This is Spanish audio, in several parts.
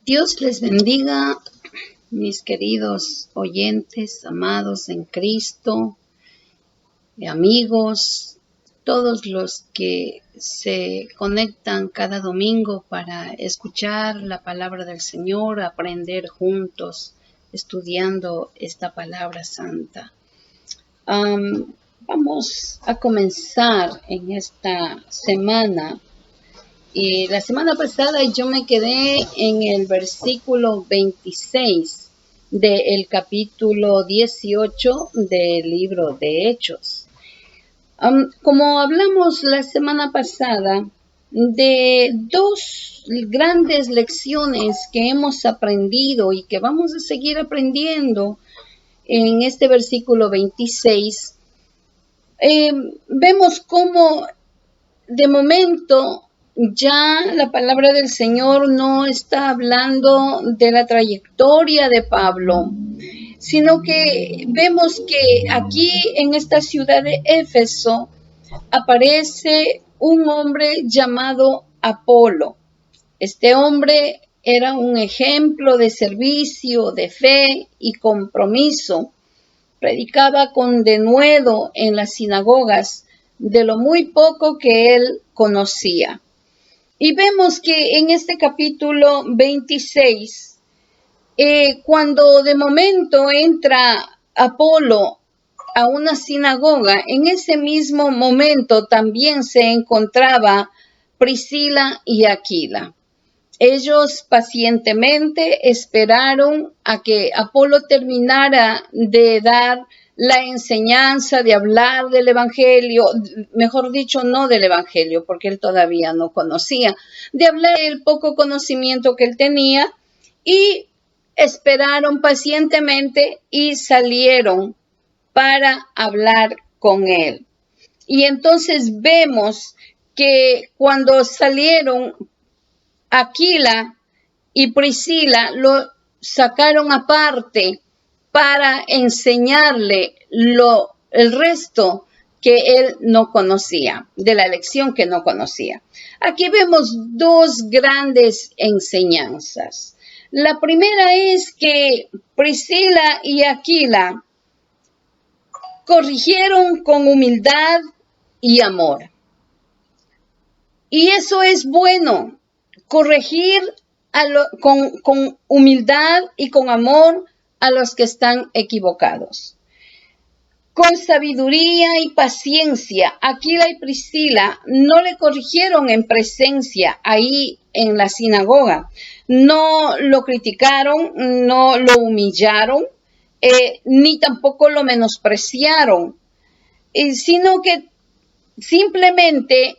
Dios les bendiga, mis queridos oyentes, amados en Cristo, amigos, todos los que se conectan cada domingo para escuchar la palabra del Señor, aprender juntos, estudiando esta palabra santa. Vamos a comenzar en esta semana. Y la semana pasada yo me quedé en el versículo 26 del capítulo 18 del libro de Hechos. Como hablamos la semana pasada de dos grandes lecciones que hemos aprendido y que vamos a seguir aprendiendo en este versículo 26, vemos cómo de momento ya la palabra del Señor no está hablando de la trayectoria de Pablo, sino que vemos que aquí en esta ciudad de Éfeso aparece un hombre llamado Apolo. Este hombre era un ejemplo de servicio, de fe y compromiso. Predicaba con denuedo en las sinagogas de lo muy poco que él conocía. Y vemos que en este capítulo 26, cuando de momento entra Apolo a una sinagoga, en ese mismo momento también se encontraba Priscila y Aquila. Ellos pacientemente esperaron a que Apolo terminara de dar la enseñanza, de hablar del evangelio, mejor dicho, no del evangelio, porque él todavía no conocía, de hablar del poco conocimiento que él tenía, y esperaron pacientemente y salieron para hablar con él. Y entonces vemos que cuando salieron, Aquila y Priscila lo sacaron aparte para enseñarle el resto que él no conocía, de la lección que no conocía. Aquí vemos dos grandes enseñanzas. La primera es que Priscila y Aquila corrigieron con humildad y amor. Y eso es bueno, corregir con humildad y con amor a los que están equivocados. Con sabiduría y paciencia, Aquila y Priscila no le corrigieron en presencia ahí en la sinagoga. No lo criticaron, no lo humillaron, ni tampoco lo menospreciaron, sino que simplemente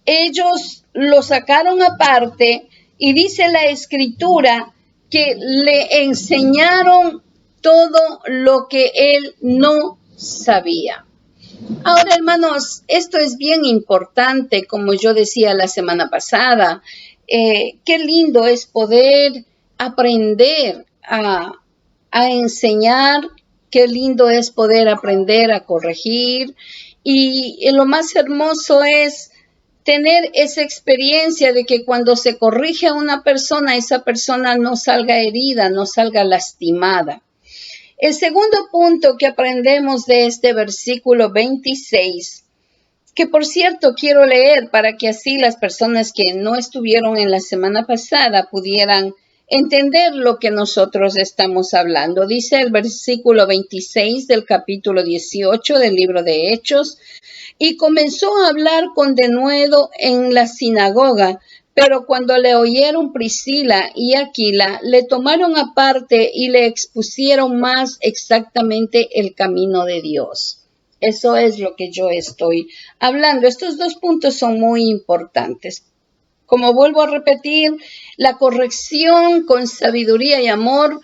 ellos lo sacaron aparte y dice la escritura que le enseñaron todo lo que él no sabía. Ahora, hermanos, esto es bien importante, como yo decía la semana pasada. Qué lindo es poder aprender a enseñar, qué lindo es poder aprender a corregir, y lo más hermoso es tener esa experiencia de que cuando se corrige a una persona, esa persona no salga herida, no salga lastimada. El segundo punto que aprendemos de este versículo 26, que por cierto quiero leer para que así las personas que no estuvieron en la semana pasada pudieran entender lo que nosotros estamos hablando. Dice el versículo 26 del capítulo 18 del libro de Hechos: y comenzó a hablar con denuedo en la sinagoga, pero cuando le oyeron Priscila y Aquila, le tomaron aparte y le expusieron más exactamente el camino de Dios. Eso es lo que yo estoy hablando. Estos dos puntos son muy importantes. Como vuelvo a repetir, la corrección con sabiduría y amor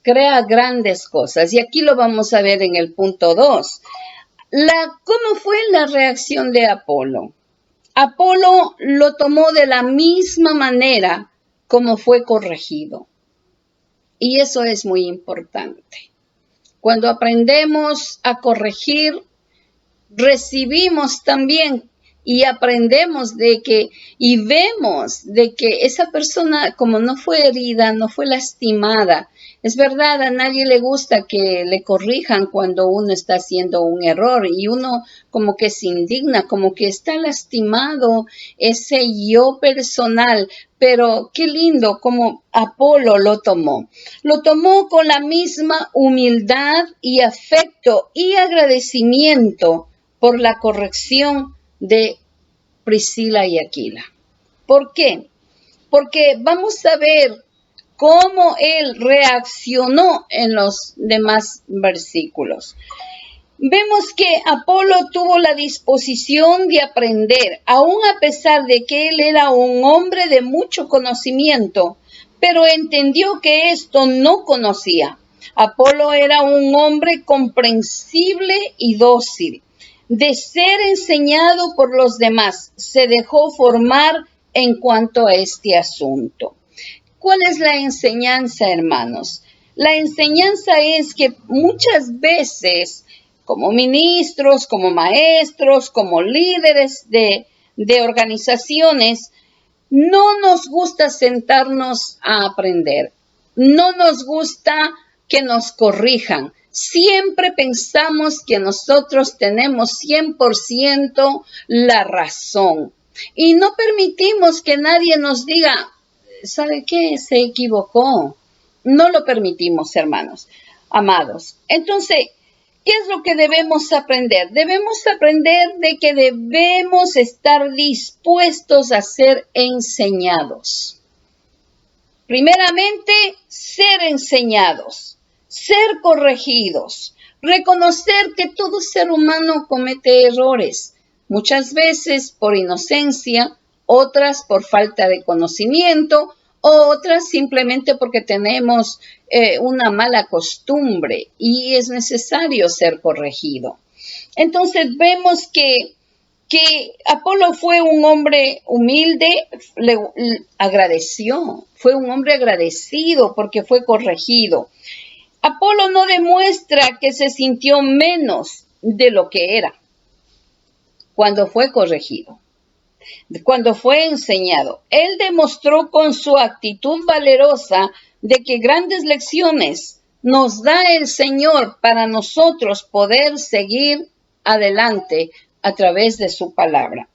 crea grandes cosas. Y aquí lo vamos a ver en el punto 2. ¿Cómo fue la reacción de Apolo? Apolo lo tomó de la misma manera como fue corregido. Y eso es muy importante. Cuando aprendemos a corregir, recibimos también y aprendemos de que, y vemos de que esa persona, como no fue herida, no fue lastimada. Es verdad, a nadie le gusta que le corrijan cuando uno está haciendo un error y uno como que se indigna, como que está lastimado ese yo personal. Pero qué lindo como Apolo lo tomó. Lo tomó con la misma humildad y afecto y agradecimiento por la corrección de Priscila y Aquila. ¿Por qué? Porque vamos a ver cómo él reaccionó en los demás versículos. Vemos que Apolo tuvo la disposición de aprender, aun a pesar de que él era un hombre de mucho conocimiento, pero entendió que esto no conocía. Apolo era un hombre comprensible y dócil. De ser enseñado por los demás, se dejó formar en cuanto a este asunto. ¿Cuál es la enseñanza, hermanos? La enseñanza es que muchas veces, como ministros, como maestros, como líderes de organizaciones, no nos gusta sentarnos a aprender. No nos gusta que nos corrijan. Siempre pensamos que nosotros tenemos 100% la razón. Y no permitimos que nadie nos diga, ¿sabe qué? Se equivocó. No lo permitimos, hermanos, amados. Entonces, ¿qué es lo que debemos aprender? Debemos aprender de que debemos estar dispuestos a ser enseñados. Primeramente, ser enseñados, ser corregidos, reconocer que todo ser humano comete errores, muchas veces por inocencia, otras por falta de conocimiento, otras simplemente porque tenemos una mala costumbre y es necesario ser corregido. Entonces vemos que Apolo fue un hombre humilde, le agradeció, fue un hombre agradecido porque fue corregido. Apolo no demuestra que se sintió menos de lo que era cuando fue corregido, cuando fue enseñado. Él demostró con su actitud valerosa de que grandes lecciones nos da el Señor para nosotros poder seguir adelante a través de su palabra.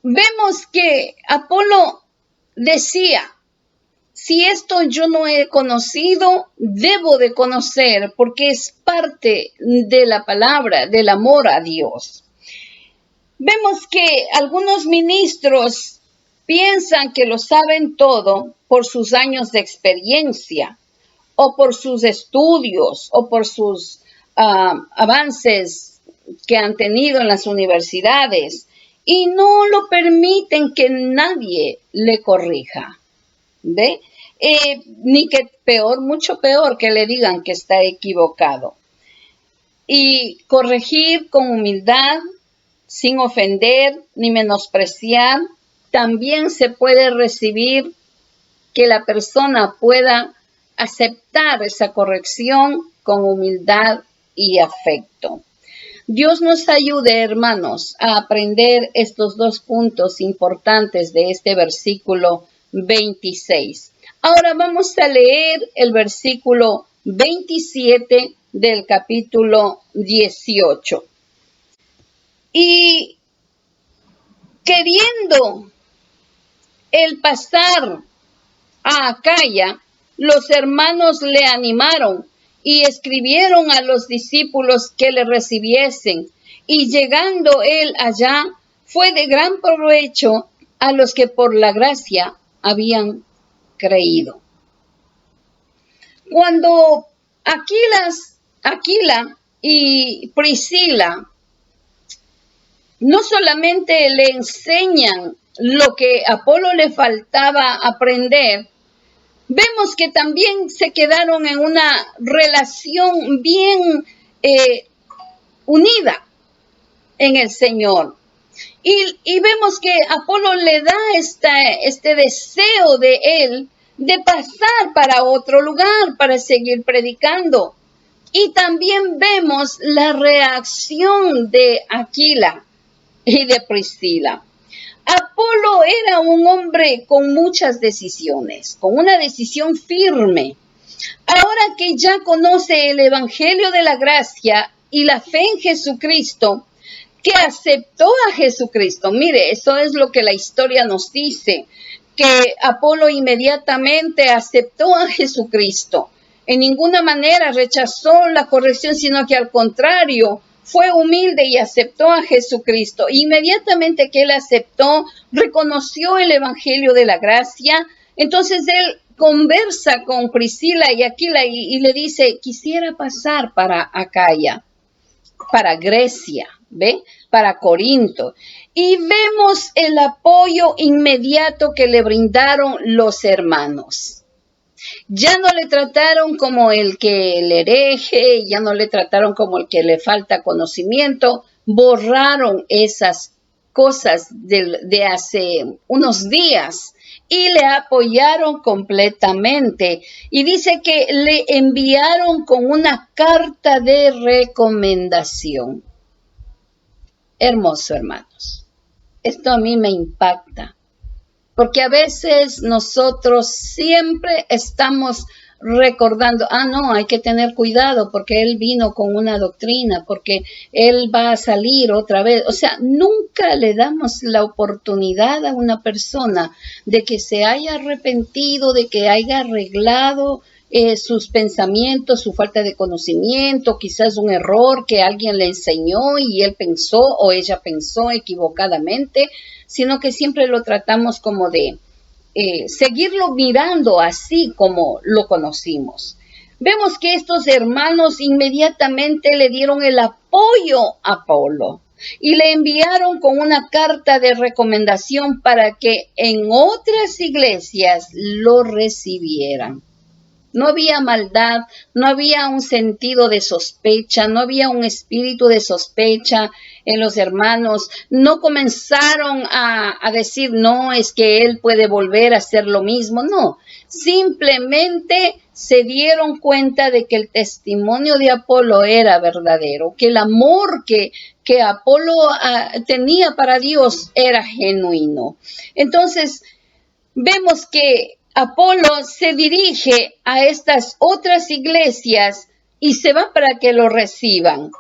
Vemos que Apolo decía, si esto yo no he conocido, debo de conocer porque es parte de la palabra, del amor a Dios. Vemos que algunos ministros piensan que lo saben todo por sus años de experiencia o por sus estudios o por sus avances que han tenido en las universidades y no lo permiten que nadie le corrija, ¿ve? Ni que peor, mucho peor que le digan que está equivocado. Y corregir con humildad, sin ofender ni menospreciar, también se puede recibir que la persona pueda aceptar esa corrección con humildad y afecto. Dios nos ayude, hermanos, a aprender estos dos puntos importantes de este versículo 26. Ahora vamos a leer el versículo 27 del capítulo 18. Y queriendo el pasar a Acaya, los hermanos le animaron y escribieron a los discípulos que le recibiesen. Y llegando él allá, fue de gran provecho a los que por la gracia habían creído. Cuando Aquila y Priscila no solamente le enseñan lo que a Apolo le faltaba aprender, vemos que también se quedaron en una relación bien unida en el Señor. Y vemos que Apolo le da este deseo de él de pasar para otro lugar, para seguir predicando. Y también vemos la reacción de Aquila. y de Priscila. Apolo era un hombre con muchas decisiones, con una decisión firme. Ahora que ya conoce el Evangelio de la gracia y la fe en Jesucristo, que aceptó a Jesucristo. Mire, eso es lo que la historia nos dice, que Apolo inmediatamente aceptó a Jesucristo. En ninguna manera rechazó la corrección, sino que al contrario, fue humilde y aceptó a Jesucristo. Inmediatamente que él aceptó, reconoció el Evangelio de la gracia, entonces él conversa con Priscila y Aquila y le dice, quisiera pasar para Acaya, para Grecia, ¿ve? Para Corinto. Y vemos el apoyo inmediato que le brindaron los hermanos. Ya no le trataron como el que le hereje, ya no le trataron como el que le falta conocimiento, borraron esas cosas de hace unos días y le apoyaron completamente. Y dice que le enviaron con una carta de recomendación. Hermoso, hermanos. Esto a mí me impacta. Porque a veces nosotros siempre estamos recordando, no, hay que tener cuidado porque él vino con una doctrina, porque él va a salir otra vez. O sea, nunca le damos la oportunidad a una persona de que se haya arrepentido, de que haya arreglado sus pensamientos, su falta de conocimiento, quizás un error que alguien le enseñó y él pensó o ella pensó equivocadamente, sino que siempre lo tratamos como de seguirlo mirando así como lo conocimos. Vemos que estos hermanos inmediatamente le dieron el apoyo a Apolo y le enviaron con una carta de recomendación para que en otras iglesias lo recibieran. No había maldad, no había un sentido de sospecha, no había un espíritu de sospecha en los hermanos. No comenzaron a decir, no, es que él puede volver a hacer lo mismo. No, simplemente se dieron cuenta de que el testimonio de Apolo era verdadero, que el amor que Apolo tenía para Dios era genuino. Entonces, vemos que Apolo se dirige a estas otras iglesias y se va para que lo reciban.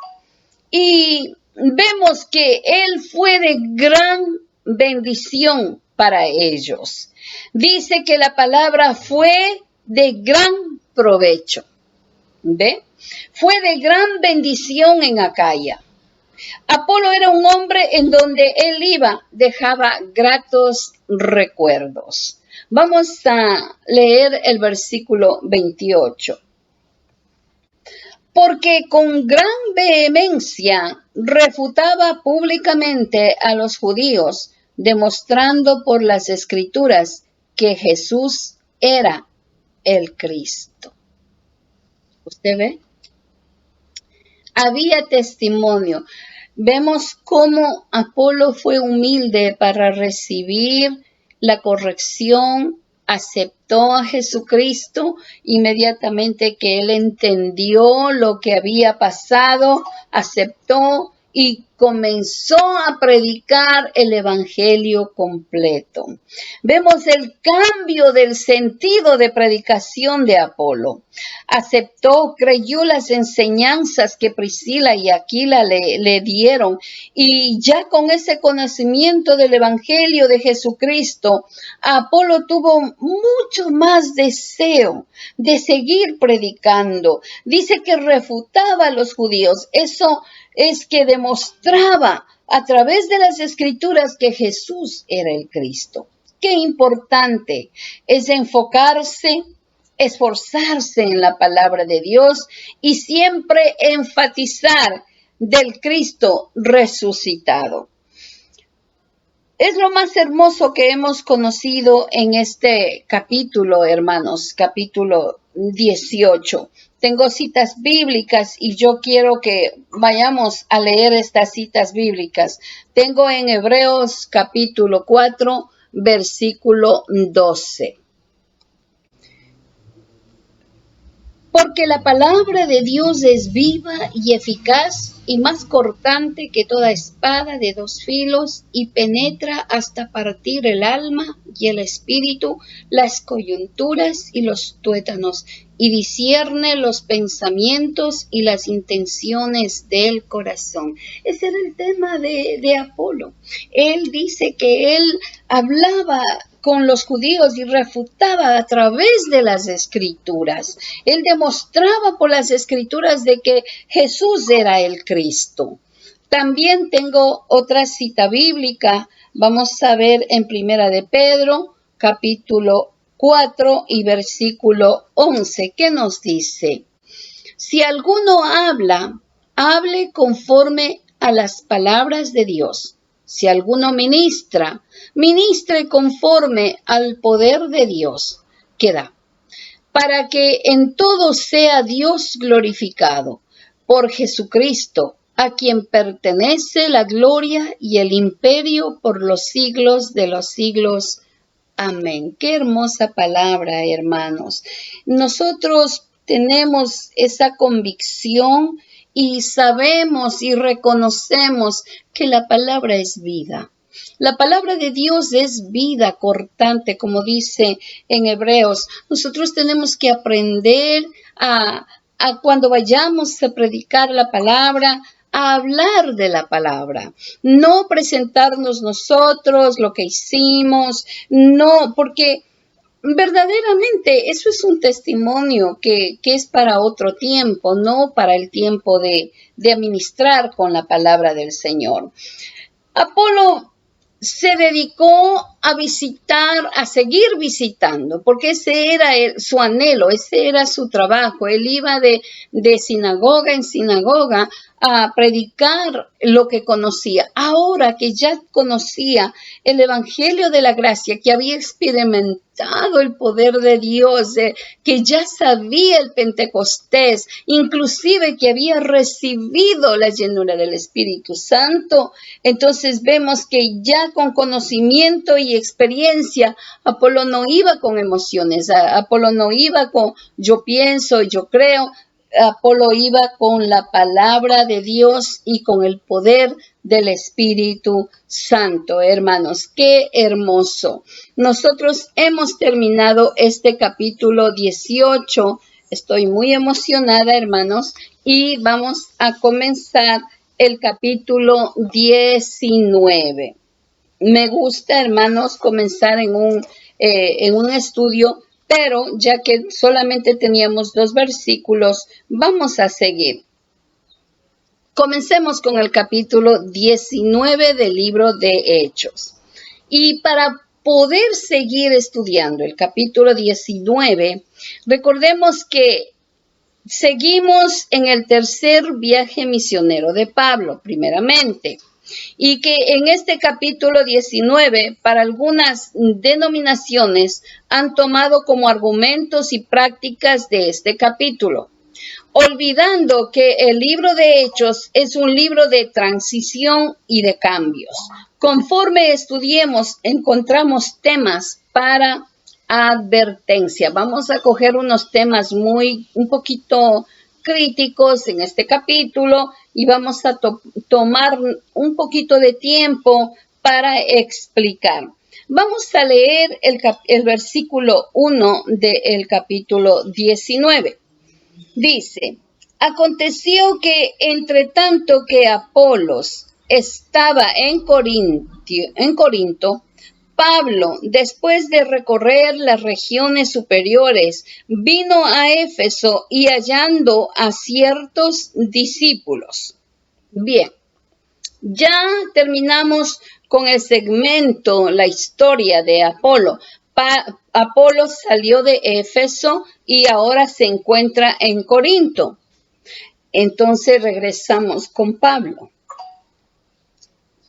Y vemos que él fue de gran bendición para ellos. Dice que la palabra fue de gran provecho. ¿Ve? Fue de gran bendición en Acaya. Apolo era un hombre en donde él iba, dejaba gratos recuerdos. Vamos a leer el versículo 28. Porque con gran vehemencia refutaba públicamente a los judíos, demostrando por las escrituras que Jesús era el Cristo. ¿Usted ve? Había testimonio. Vemos cómo Apolo fue humilde para recibir la corrección, aceptó a Jesucristo inmediatamente que él entendió lo que había pasado, aceptó y comenzó a predicar el evangelio completo. Vemos el cambio del sentido de predicación de Apolo. Aceptó, creyó las enseñanzas que Priscila y Aquila le dieron y ya con ese conocimiento del evangelio de Jesucristo, Apolo tuvo mucho más deseo de seguir predicando. Dice que refutaba a los judíos. Eso es que demostraba a través de las escrituras que Jesús era el Cristo. Qué importante es enfocarse, esforzarse en la palabra de Dios y siempre enfatizar del Cristo resucitado. Es lo más hermoso que hemos conocido en este capítulo, hermanos, capítulo 18. Tengo citas bíblicas y yo quiero que vayamos a leer estas citas bíblicas. Tengo en Hebreos capítulo 4, versículo 12. Porque la palabra de Dios es viva y eficaz y más cortante que toda espada de dos filos y penetra hasta partir el alma y el espíritu, las coyunturas y los tuétanos, y discierne los pensamientos y las intenciones del corazón. Ese era el tema de Apolo. Él dice que él hablaba con los judíos y refutaba a través de las escrituras. Él demostraba por las escrituras de que Jesús era el Cristo. También tengo otra cita bíblica. Vamos a ver en Primera de Pedro, capítulo 4 y versículo 11, que nos dice: si alguno habla, hable conforme a las palabras de Dios. Si alguno ministra, ministre conforme al poder de Dios que da, para que en todo sea Dios glorificado por Jesucristo, a quien pertenece la gloria y el imperio por los siglos de los siglos. Amén. Qué hermosa palabra, hermanos. Nosotros tenemos esa convicción y sabemos y reconocemos que la palabra es vida. La palabra de Dios es vida cortante, como dice en Hebreos. Nosotros tenemos que aprender a cuando vayamos a predicar la palabra, a hablar de la palabra, no presentarnos nosotros lo que hicimos, no, porque verdaderamente eso es un testimonio que es para otro tiempo, no para el tiempo de administrar con la palabra del Señor. Apolo se dedicó a visitar, a seguir visitando, porque ese era su anhelo, ese era su trabajo. Él iba de sinagoga en sinagoga a predicar lo que conocía. Ahora que ya conocía el evangelio de la gracia, que había experimentado el poder de Dios, que ya sabía el Pentecostés, inclusive que había recibido la llenura del Espíritu Santo, entonces vemos que ya con conocimiento y experiencia, Apolo no iba con emociones, Apolo no iba con yo pienso, yo creo. Apolo iba con la palabra de Dios y con el poder del Espíritu Santo, hermanos. Qué hermoso. Nosotros hemos terminado este capítulo 18. Estoy muy emocionada, hermanos, y vamos a comenzar el capítulo 19. Me gusta, hermanos, comenzar en un estudio, pero ya que solamente teníamos 2 versículos, vamos a seguir. Comencemos con el capítulo 19 del libro de Hechos. Y para poder seguir estudiando el capítulo 19, recordemos que seguimos en el tercer viaje misionero de Pablo, primeramente. Y que en este capítulo 19, para algunas denominaciones, han tomado como argumentos y prácticas de este capítulo, olvidando que el libro de Hechos es un libro de transición y de cambios. Conforme estudiemos, encontramos temas para advertencia. Vamos a coger unos temas un poquito críticos en este capítulo y vamos a tomar un poquito de tiempo para explicar. Vamos a leer el versículo 1 del capítulo 19. Dice: aconteció que entre tanto que Apolos estaba en Corinto, Pablo, después de recorrer las regiones superiores, vino a Éfeso y hallando a ciertos discípulos. Bien, ya terminamos con el segmento, la historia de Apolo. Apolo salió de Éfeso y ahora se encuentra en Corinto. Entonces regresamos con Pablo.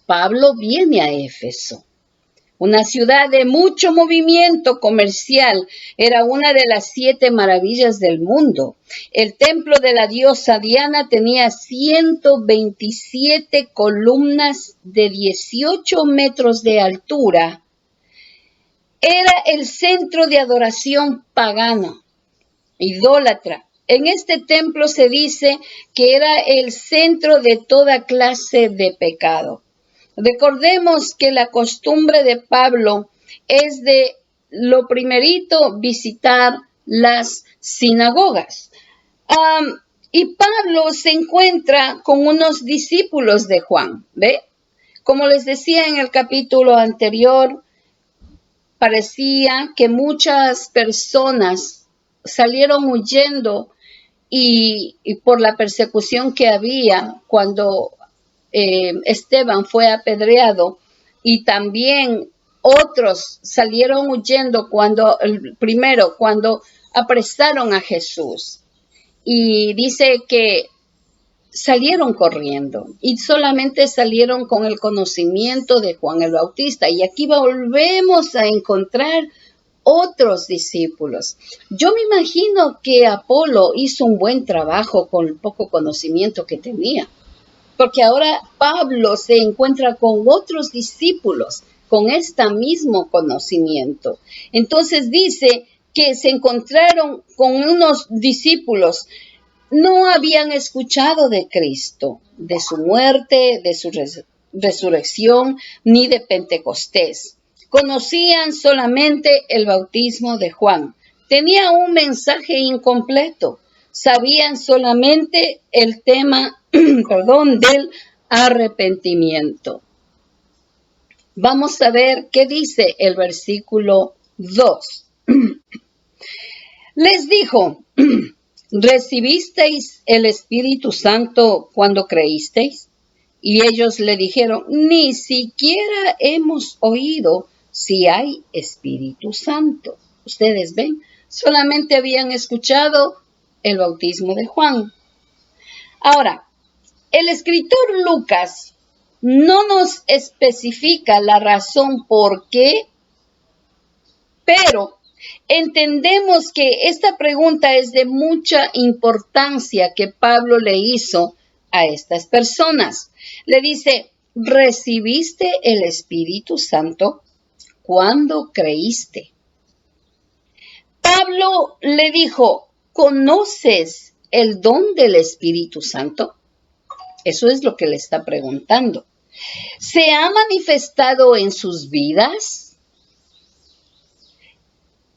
Pablo viene a Éfeso, una ciudad de mucho movimiento comercial. Era una de las 7 maravillas del mundo. El templo de la diosa Diana tenía 127 columnas de 18 metros de altura. Era el centro de adoración pagana, idólatra, En este templo se dice que era el centro de toda clase de pecado. Recordemos que la costumbre de Pablo es de lo primerito visitar las sinagogas. Y Pablo se encuentra con unos discípulos de Juan, ¿ve? Como les decía en el capítulo anterior, parecía que muchas personas salieron huyendo y por la persecución que había cuando Esteban fue apedreado, y también otros salieron huyendo cuando apresaron a Jesús. Y dice que salieron corriendo y solamente salieron con el conocimiento de Juan el Bautista. Y aquí volvemos a encontrar otros discípulos. Yo me imagino que Apolo hizo un buen trabajo con el poco conocimiento que tenía, porque ahora Pablo se encuentra con otros discípulos con este mismo conocimiento. Entonces dice que se encontraron con unos discípulos. No habían escuchado de Cristo, de su muerte, de su resurrección, ni de Pentecostés. Conocían solamente el bautismo de Juan. Tenía un mensaje incompleto. Sabían solamente el tema, del arrepentimiento. Vamos a ver qué dice el versículo 2. Les dijo: ¿recibisteis el Espíritu Santo cuando creísteis? Y ellos le dijeron: ni siquiera hemos oído si hay Espíritu Santo. Ustedes ven, solamente habían escuchado el bautismo de Juan. Ahora, el escritor Lucas no nos especifica la razón por qué, pero entendemos que esta pregunta es de mucha importancia que Pablo le hizo a estas personas. Le dice: ¿recibiste el Espíritu Santo cuando creíste? Pablo le dijo: ¿conoces el don del Espíritu Santo? Eso es lo que le está preguntando. ¿Se ha manifestado en sus vidas?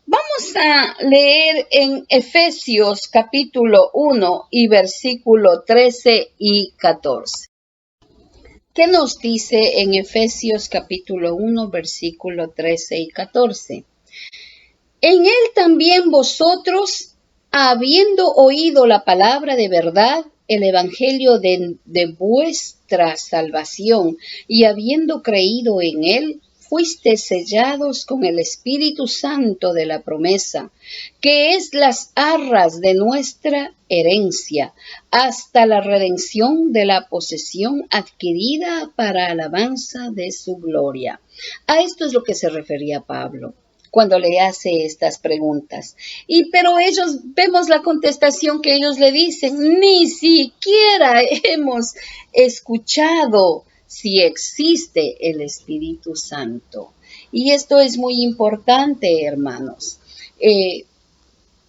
Vamos a leer en Efesios capítulo 1 y versículo 13 y 14. ¿Qué nos dice en Efesios capítulo 1, versículo 13 y 14? En él también vosotros, habiendo oído la palabra de verdad, el evangelio de vuestra salvación, y habiendo creído en él, fuiste sellados con el Espíritu Santo de la promesa, que es las arras de nuestra herencia, hasta la redención de la posesión adquirida para alabanza de su gloria. A esto es lo que se refería Pablo cuando le hace estas preguntas. Pero ellos, vemos la contestación que ellos le dicen: ni siquiera hemos escuchado si existe el Espíritu Santo. Y esto es muy importante, hermanos.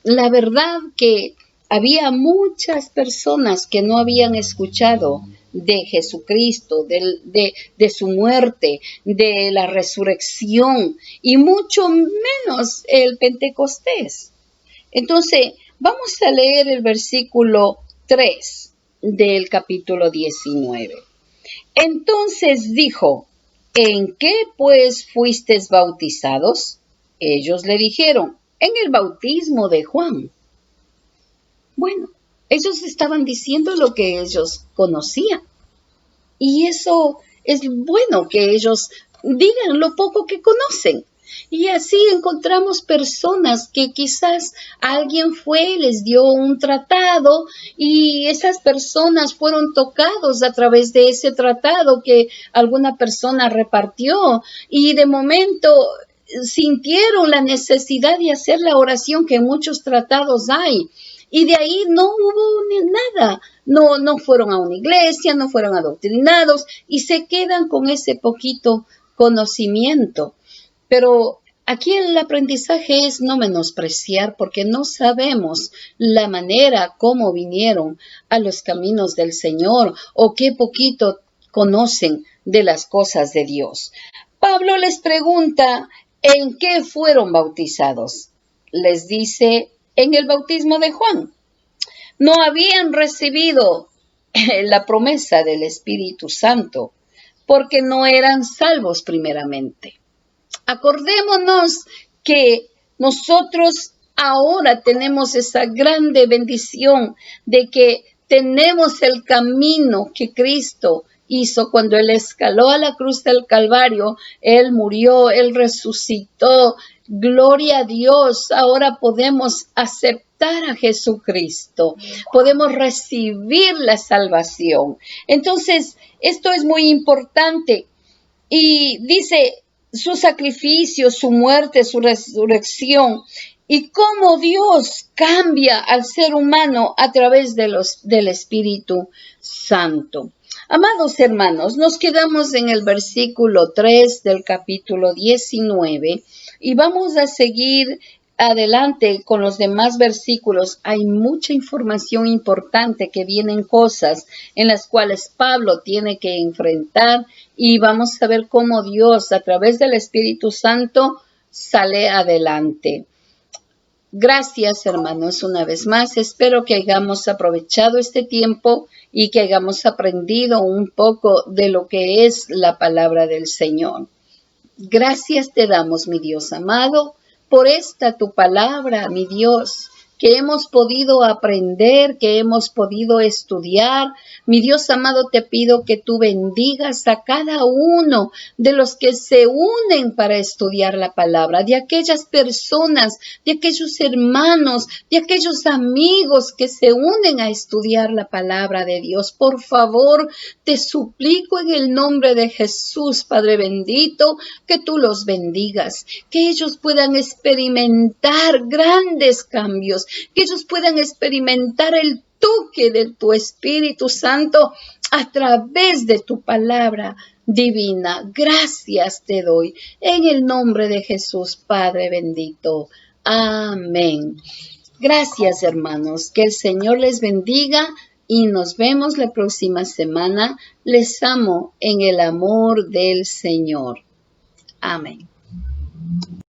La verdad que había muchas personas que no habían escuchado de Jesucristo, de su muerte, de la resurrección, y mucho menos el Pentecostés. Entonces, vamos a leer el versículo 3 del capítulo 19. Entonces dijo: ¿en qué pues fuisteis bautizados? Ellos le dijeron: en el bautismo de Juan. Bueno, ellos estaban diciendo lo que ellos conocían. Y eso es bueno, que ellos digan lo poco que conocen. Y así encontramos personas que quizás alguien fue, les dio un tratado, y esas personas fueron tocados a través de ese tratado que alguna persona repartió, y de momento sintieron la necesidad de hacer la oración que en muchos tratados hay. Y de ahí no hubo nada, no fueron a una iglesia, no fueron adoctrinados y se quedan con ese poquito conocimiento. Pero Aquí el aprendizaje es no menospreciar porque no sabemos la manera como vinieron a los caminos del Señor o qué poquito conocen de las cosas de Dios. Pablo les pregunta en qué fueron bautizados. Les dice en el bautismo de Juan. No habían recibido la promesa del Espíritu Santo porque no eran salvos primeramente. Acordémonos que nosotros ahora tenemos esa grande bendición de que tenemos el camino que Cristo hizo cuando Él escaló a la cruz del Calvario. Él murió, Él resucitó. Gloria a Dios. Ahora podemos aceptar a Jesucristo. Podemos recibir la salvación. Entonces, esto es muy importante. Y dice su sacrificio, su muerte, su resurrección y cómo Dios cambia al ser humano a través del Espíritu Santo. Amados hermanos, nos quedamos en el versículo 3 del capítulo 19 y vamos a seguir adelante con los demás versículos. Hay mucha información importante que vienen cosas en las cuales Pablo tiene que enfrentar y vamos a ver cómo Dios a través del Espíritu Santo sale adelante. Gracias, hermanos, una vez más. Espero que hayamos aprovechado este tiempo y que hayamos aprendido un poco de lo que es la palabra del Señor. Gracias te damos, mi Dios amado, por esta tu palabra, mi Dios, que hemos podido aprender, que hemos podido estudiar. Mi Dios amado, te pido que tú bendigas a cada uno de los que se unen para estudiar la palabra, de aquellas personas, de aquellos hermanos, de aquellos amigos que se unen a estudiar la palabra de Dios. Por favor, te suplico en el nombre de Jesús, Padre bendito, que tú los bendigas, que ellos puedan experimentar grandes cambios, que ellos puedan experimentar el toque de tu Espíritu Santo a través de tu palabra divina. Gracias te doy en el nombre de Jesús, Padre bendito. Amén. Gracias, hermanos. Que el Señor les bendiga y nos vemos la próxima semana. Les amo en el amor del Señor. Amén.